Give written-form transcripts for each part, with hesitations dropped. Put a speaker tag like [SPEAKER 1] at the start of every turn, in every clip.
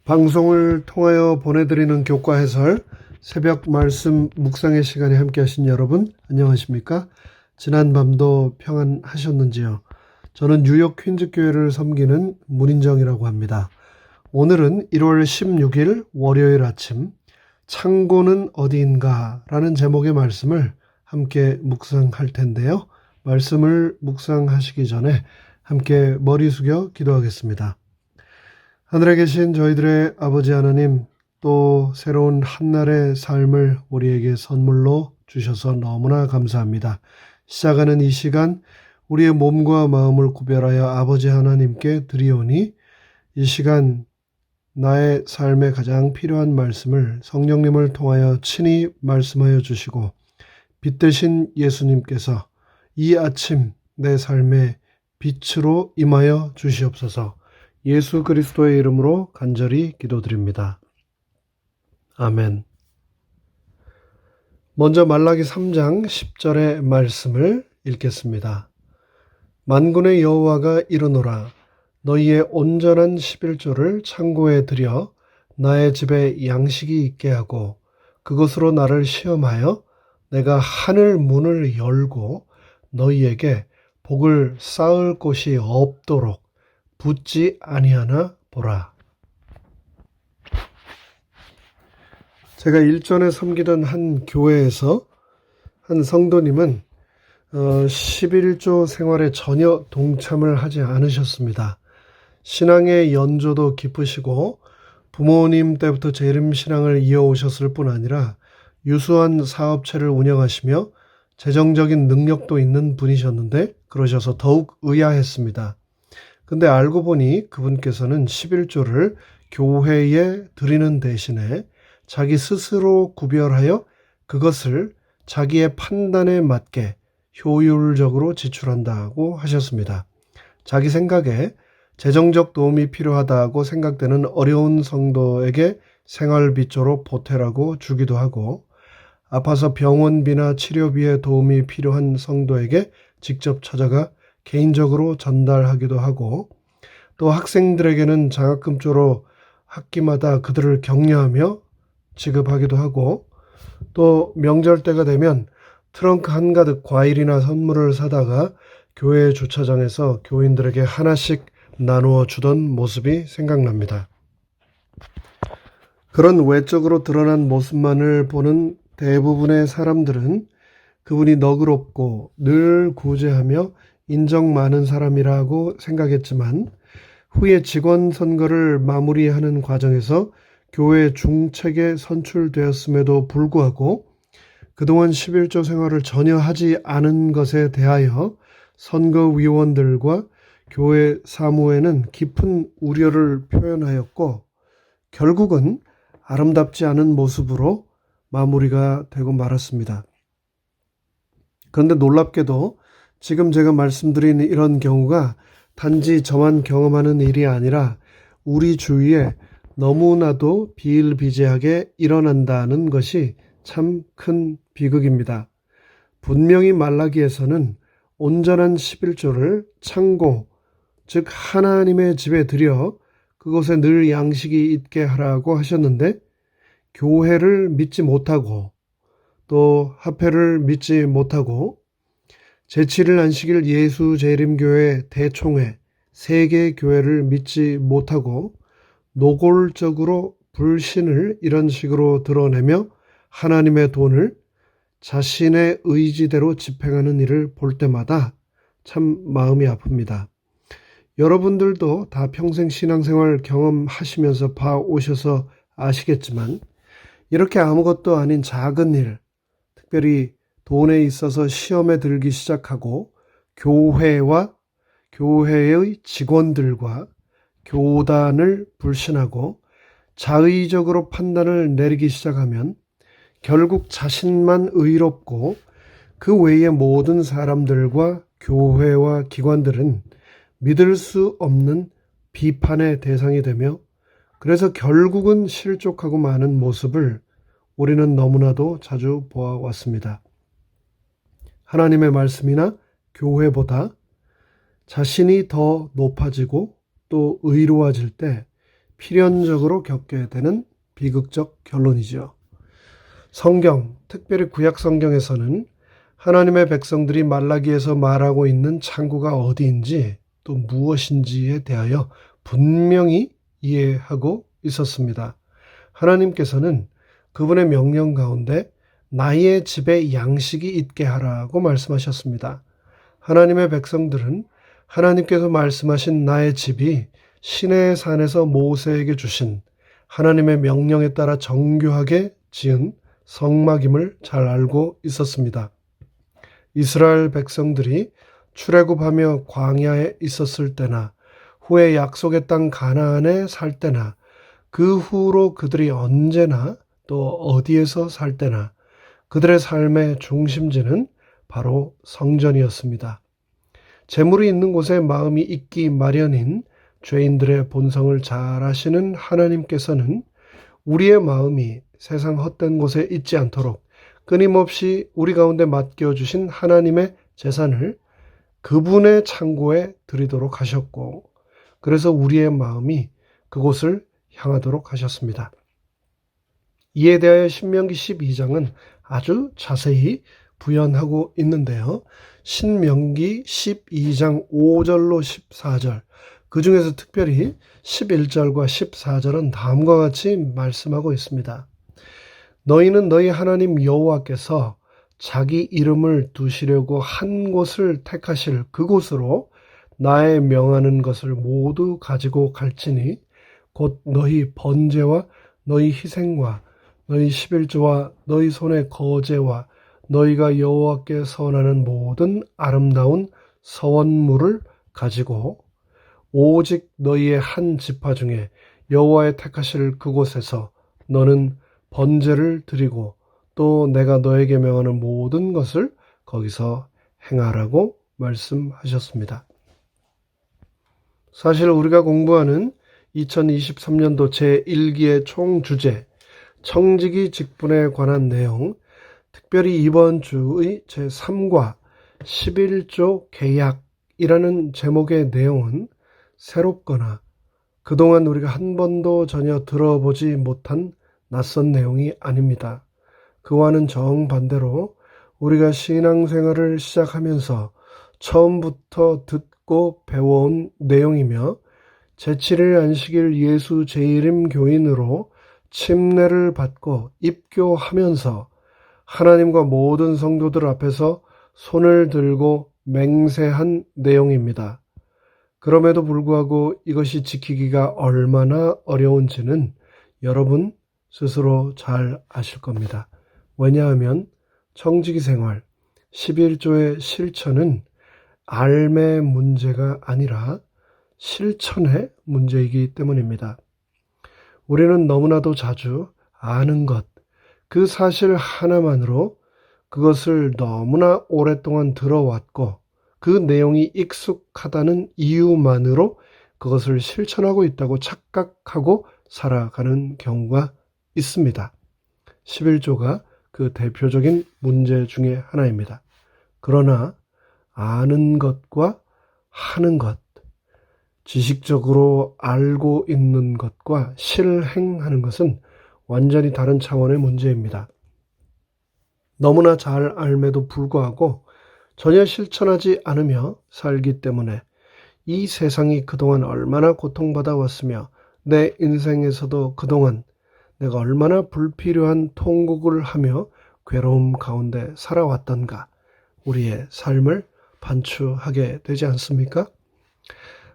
[SPEAKER 1] 방송을 통하여 보내드리는 교과 해설 새벽 말씀 묵상의 시간에 함께 하신 여러분 안녕하십니까? 지난밤도 평안하셨는지요? 저는 뉴욕 퀸즈교회를 섬기는 문인정이라고 합니다. 오늘은 1월 16일 월요일 아침 창고는 어디인가 라는 제목의 말씀을 함께 묵상할 텐데요. 말씀을 묵상하시기 전에 함께 머리 숙여 기도하겠습니다. 하늘에 계신 저희들의 아버지 하나님, 또 새로운 한날의 삶을 우리에게 선물로 주셔서 너무나 감사합니다. 시작하는 이 시간 우리의 몸과 마음을 구별하여 아버지 하나님께 드리오니 이 시간 나의 삶에 가장 필요한 말씀을 성령님을 통하여 친히 말씀하여 주시고 빛 대신 예수님께서 이 아침 내 삶의 빛으로 임하여 주시옵소서. 예수 그리스도의 이름으로 간절히 기도드립니다. 아멘. 먼저 말라기 3장 10절의 말씀을 읽겠습니다. 만군의 여호와가 이르노라. 너희의 온전한 11조를 창고에 들여 나의 집에 양식이 있게 하고 그것으로 나를 시험하여 내가 하늘 문을 열고 너희에게 복을 쌓을 곳이 없도록 붙지 아니하나 보라. 제가 일전에 섬기던 한 교회에서 한 성도님은 11조 생활에 전혀 동참을 하지 않으셨습니다. 신앙의 연조도 깊으시고 부모님 때부터 재림신앙을 이어오셨을 뿐 아니라 유수한 사업체를 운영하시며 재정적인 능력도 있는 분이셨는데 그러셔서 더욱 의아했습니다. 근데 알고 보니 그분께서는 11조를 교회에 드리는 대신에 자기 스스로 구별하여 그것을 자기의 판단에 맞게 효율적으로 지출한다고 하셨습니다. 자기 생각에 재정적 도움이 필요하다고 생각되는 어려운 성도에게 생활비조로 보태라고 주기도 하고 아파서 병원비나 치료비에 도움이 필요한 성도에게 직접 찾아가 개인적으로 전달하기도 하고 또 학생들에게는 장학금조로 학기마다 그들을 격려하며 지급하기도 하고 또 명절 때가 되면 트렁크 한가득 과일이나 선물을 사다가 교회 주차장에서 교인들에게 하나씩 나누어 주던 모습이 생각납니다. 그런 외적으로 드러난 모습만을 보는 대부분의 사람들은 그분이 너그럽고 늘 구제하며 인정 많은 사람이라고 생각했지만 후에 직원 선거를 마무리하는 과정에서 교회 중책에 선출되었음에도 불구하고 그동안 11조 생활을 전혀 하지 않은 것에 대하여 선거위원들과 교회 사무에는 깊은 우려를 표현하였고 결국은 아름답지 않은 모습으로 마무리가 되고 말았습니다. 그런데 놀랍게도 지금 제가 말씀드린 이런 경우가 단지 저만 경험하는 일이 아니라 우리 주위에 너무나도 비일비재하게 일어난다는 것이 참 큰 비극입니다. 분명히 말라기에서는 온전한 11조를 창고, 즉 하나님의 집에 들여 그곳에 늘 양식이 있게 하라고 하셨는데 교회를 믿지 못하고 또 화폐를 믿지 못하고 제7일 안식일 예수 재림교회 대총회 세계교회를 믿지 못하고 노골적으로 불신을 이런 식으로 드러내며 하나님의 돈을 자신의 의지대로 집행하는 일을 볼 때마다 참 마음이 아픕니다. 여러분들도 다 평생 신앙생활 경험하시면서 봐오셔서 아시겠지만 이렇게 아무것도 아닌 작은 일, 특별히 돈에 있어서 시험에 들기 시작하고 교회와 교회의 직원들과 교단을 불신하고 자의적으로 판단을 내리기 시작하면 결국 자신만 의롭고 그 외의 모든 사람들과 교회와 기관들은 믿을 수 없는 비판의 대상이 되며 그래서 결국은 실족하고 마는 모습을 우리는 너무나도 자주 보아왔습니다. 하나님의 말씀이나 교회보다 자신이 더 높아지고 또 의로워질 때 필연적으로 겪게 되는 비극적 결론이죠. 성경, 특별히 구약 성경에서는 하나님의 백성들이 말라기에서 말하고 있는 창고가 어디인지 또 무엇인지에 대하여 분명히 이해하고 있었습니다. 하나님께서는 그분의 명령 가운데 나의 집에 양식이 있게 하라고 말씀하셨습니다. 하나님의 백성들은 하나님께서 말씀하신 나의 집이 시내의 산에서 모세에게 주신 하나님의 명령에 따라 정교하게 지은 성막임을 잘 알고 있었습니다. 이스라엘 백성들이 출애굽하며 광야에 있었을 때나 후에 약속의 땅 가나안에 살 때나 그 후로 그들이 언제나 또 어디에서 살 때나 그들의 삶의 중심지는 바로 성전이었습니다. 재물이 있는 곳에 마음이 있기 마련인 죄인들의 본성을 잘 아시는 하나님께서는 우리의 마음이 세상 헛된 곳에 있지 않도록 끊임없이 우리 가운데 맡겨주신 하나님의 재산을 그분의 창고에 드리도록 하셨고, 그래서 우리의 마음이 그곳을 향하도록 하셨습니다. 이에 대하여 신명기 12장은 아주 자세히 부연하고 있는데요. 신명기 12장 5절로 14절, 그 중에서 특별히 11절과 14절은 다음과 같이 말씀하고 있습니다. 너희는 너희 하나님 여호와께서 자기 이름을 두시려고 한 곳을 택하실 그곳으로 나의 명하는 것을 모두 가지고 갈지니 곧 너희 번제와 너희 희생과 너희 11조와 너희 손의 거제와 너희가 여호와께 선하는 모든 아름다운 서원물을 가지고 오직 너희의 한 지파 중에 여호와의 택하실 그곳에서 너는 번제를 드리고 또 내가 너에게 명하는 모든 것을 거기서 행하라고 말씀하셨습니다. 사실 우리가 공부하는 2023년도 제1기의 총 주제 청지기 직분에 관한 내용, 특별히 이번 주의 제3과 11조 계약이라는 제목의 내용은 새롭거나 그동안 우리가 한 번도 전혀 들어보지 못한 낯선 내용이 아닙니다. 그와는 정반대로 우리가 신앙생활을 시작하면서 처음부터 듣고 배워온 내용이며 제7일 안식일 예수 재림 교인으로 침례를 받고 입교하면서 하나님과 모든 성도들 앞에서 손을 들고 맹세한 내용입니다. 그럼에도 불구하고 이것이 지키기가 얼마나 어려운지는 여러분 스스로 잘 아실 겁니다. 왜냐하면 청지기 생활 11조의 실천은 알의 문제가 아니라 실천의 문제이기 때문입니다. 우리는 너무나도 자주 아는 것, 그 사실 하나만으로 그것을 너무나 오랫동안 들어왔고 그 내용이 익숙하다는 이유만으로 그것을 실천하고 있다고 착각하고 살아가는 경우가 있습니다. 11조가 그 대표적인 문제 중에 하나입니다. 그러나 아는 것과 하는 것, 지식적으로 알고 있는 것과 실행하는 것은 완전히 다른 차원의 문제입니다. 너무나 잘 알매도 불구하고 전혀 실천하지 않으며 살기 때문에 이 세상이 그동안 얼마나 고통받아 왔으며 내 인생에서도 그동안 내가 얼마나 불필요한 통곡을 하며 괴로움 가운데 살아왔던가 우리의 삶을 반추하게 되지 않습니까?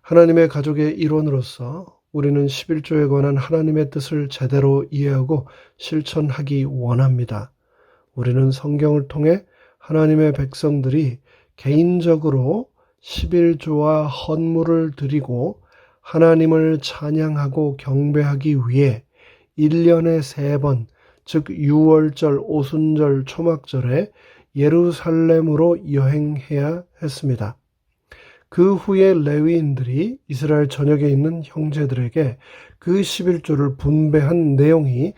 [SPEAKER 1] 하나님의 가족의 일원으로서 우리는 11조에 관한 하나님의 뜻을 제대로 이해하고 실천하기 원합니다. 우리는 성경을 통해 하나님의 백성들이 개인적으로 11조와 헌물을 드리고 하나님을 찬양하고 경배하기 위해 1년에 3번, 즉 유월절, 오순절, 초막절에 예루살렘으로 여행해야 했습니다. 그 후에 레위인들이 이스라엘 전역에 있는 형제들에게 그 11조를 분배한 내용이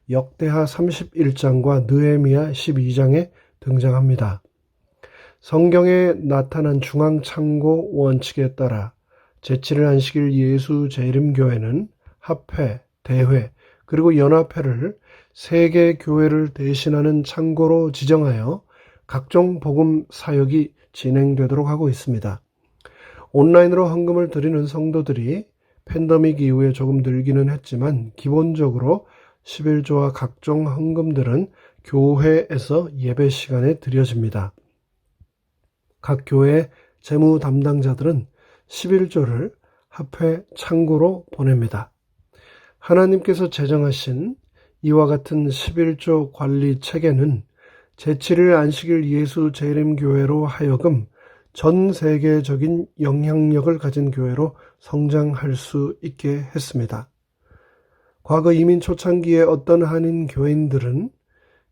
[SPEAKER 1] 역대하 31장과 느헤미야 12장에 등장합니다. 성경에 나타난 중앙창고 원칙에 따라 제7일 안식일 예수 재림교회는 합회, 대회, 그리고 연합회를 세계 교회를 대신하는 창고로 지정하여 각종 복음 사역이 진행되도록 하고 있습니다. 온라인으로 헌금을 드리는 성도들이 팬데믹 이후에 조금 늘기는 했지만 기본적으로 11조와 각종 헌금들은 교회에서 예배 시간에 드려집니다. 각 교회 재무 담당자들은 11조를 합회 창고로 보냅니다. 하나님께서 제정하신 이와 같은 11조 관리 체계는 제7일 안식일 예수 재림교회로 하여금 전 세계적인 영향력을 가진 교회로 성장할 수 있게 했습니다. 과거 이민 초창기에 어떤 한인 교인들은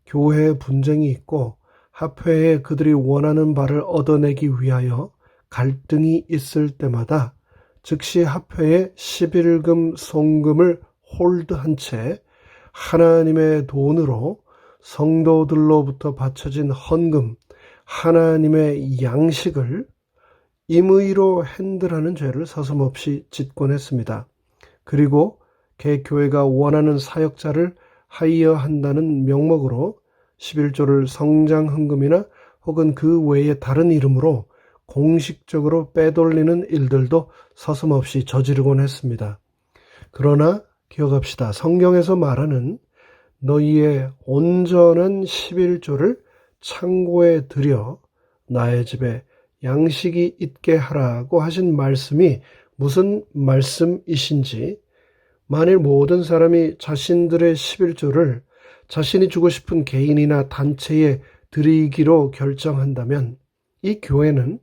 [SPEAKER 1] 교회에 분쟁이 있고 합회에 그들이 원하는 바를 얻어내기 위하여 갈등이 있을 때마다 즉시 합회에 11금 송금을 홀드한 채 하나님의 돈으로 성도들로부터 바쳐진 헌금, 하나님의 양식을 임의로 핸들하는 죄를 서슴없이 짓곤 했습니다. 그리고 개교회가 원하는 사역자를 하이어한다는 명목으로 11조를 성장헌금이나 혹은 그 외의 다른 이름으로 공식적으로 빼돌리는 일들도 서슴없이 저지르곤 했습니다. 그러나 기억합시다. 성경에서 말하는 너희의 온전한 11조를 창고에 들여 나의 집에 양식이 있게 하라고 하신 말씀이 무슨 말씀이신지, 만일 모든 사람이 자신들의 11조를 자신이 주고 싶은 개인이나 단체에 드리기로 결정한다면 이 교회는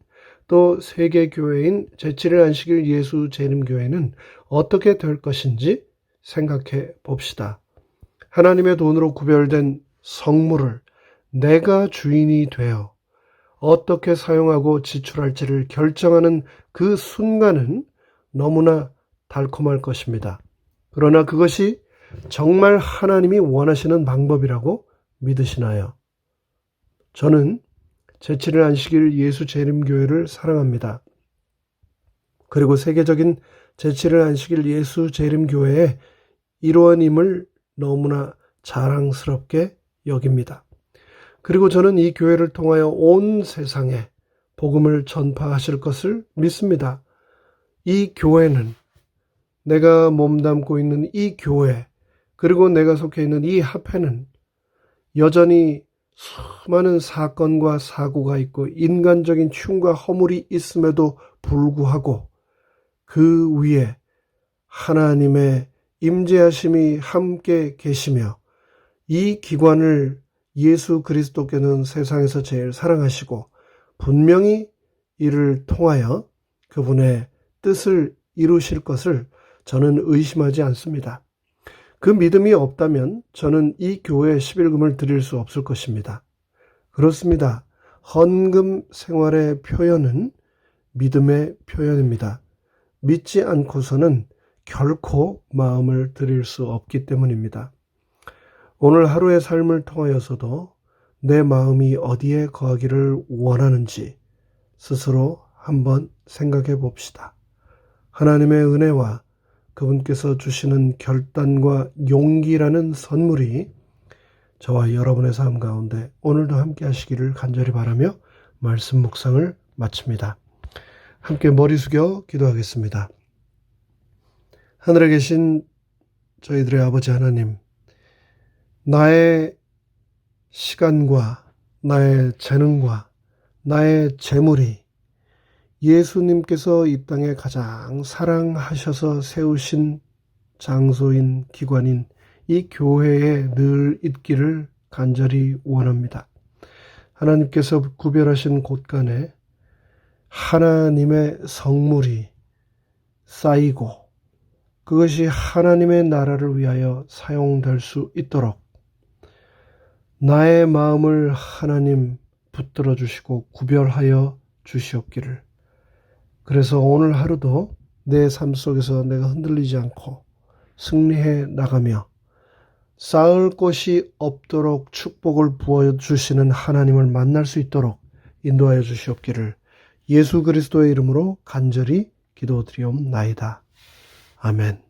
[SPEAKER 1] 또 세계교회인 제7일 안식일 예수 재림교회는 어떻게 될 것인지 생각해 봅시다. 하나님의 돈으로 구별된 성물을 내가 주인이 되어 어떻게 사용하고 지출할지를 결정하는 그 순간은 너무나 달콤할 것입니다. 그러나 그것이 정말 하나님이 원하시는 방법이라고 믿으시나요? 저는 제7일 안식일 예수 재림교회를 사랑합니다. 그리고 세계적인 제7일 안식일 예수 재림교회의 일원임을 너무나 자랑스럽게 여깁니다. 그리고 저는 이 교회를 통하여 온 세상에 복음을 전파하실 것을 믿습니다. 이 교회는, 내가 몸담고 있는 이 교회, 그리고 내가 속해 있는 이 합회는 여전히 수많은 사건과 사고가 있고 인간적인 흉과 허물이 있음에도 불구하고 그 위에 하나님의 임재하심이 함께 계시며 이 기관을 예수 그리스도께는 세상에서 제일 사랑하시고 분명히 이를 통하여 그분의 뜻을 이루실 것을 저는 의심하지 않습니다. 그 믿음이 없다면 저는 이 교회에 11금을 드릴 수 없을 것입니다. 그렇습니다. 헌금 생활의 표현은 믿음의 표현입니다. 믿지 않고서는 결코 마음을 드릴 수 없기 때문입니다. 오늘 하루의 삶을 통하여서도 내 마음이 어디에 거하기를 원하는지 스스로 한번 생각해 봅시다. 하나님의 은혜와 그분께서 주시는 결단과 용기라는 선물이 저와 여러분의 삶 가운데 오늘도 함께 하시기를 간절히 바라며 말씀 묵상을 마칩니다. 함께 머리 숙여 기도하겠습니다. 하늘에 계신 저희들의 아버지 하나님, 나의 시간과 나의 재능과 나의 재물이 예수님께서 이 땅에 가장 사랑하셔서 세우신 장소인 기관인 이 교회에 늘 있기를 간절히 원합니다. 하나님께서 구별하신 곳간에 하나님의 성물이 쌓이고 그것이 하나님의 나라를 위하여 사용될 수 있도록 나의 마음을 하나님 붙들어 주시고 구별하여 주시옵기를. 그래서 오늘 하루도 내 삶 속에서 내가 흔들리지 않고 승리해 나가며 쌓을 곳이 없도록 축복을 부어주시는 하나님을 만날 수 있도록 인도하여 주시옵기를 예수 그리스도의 이름으로 간절히 기도드리옵나이다. 아멘.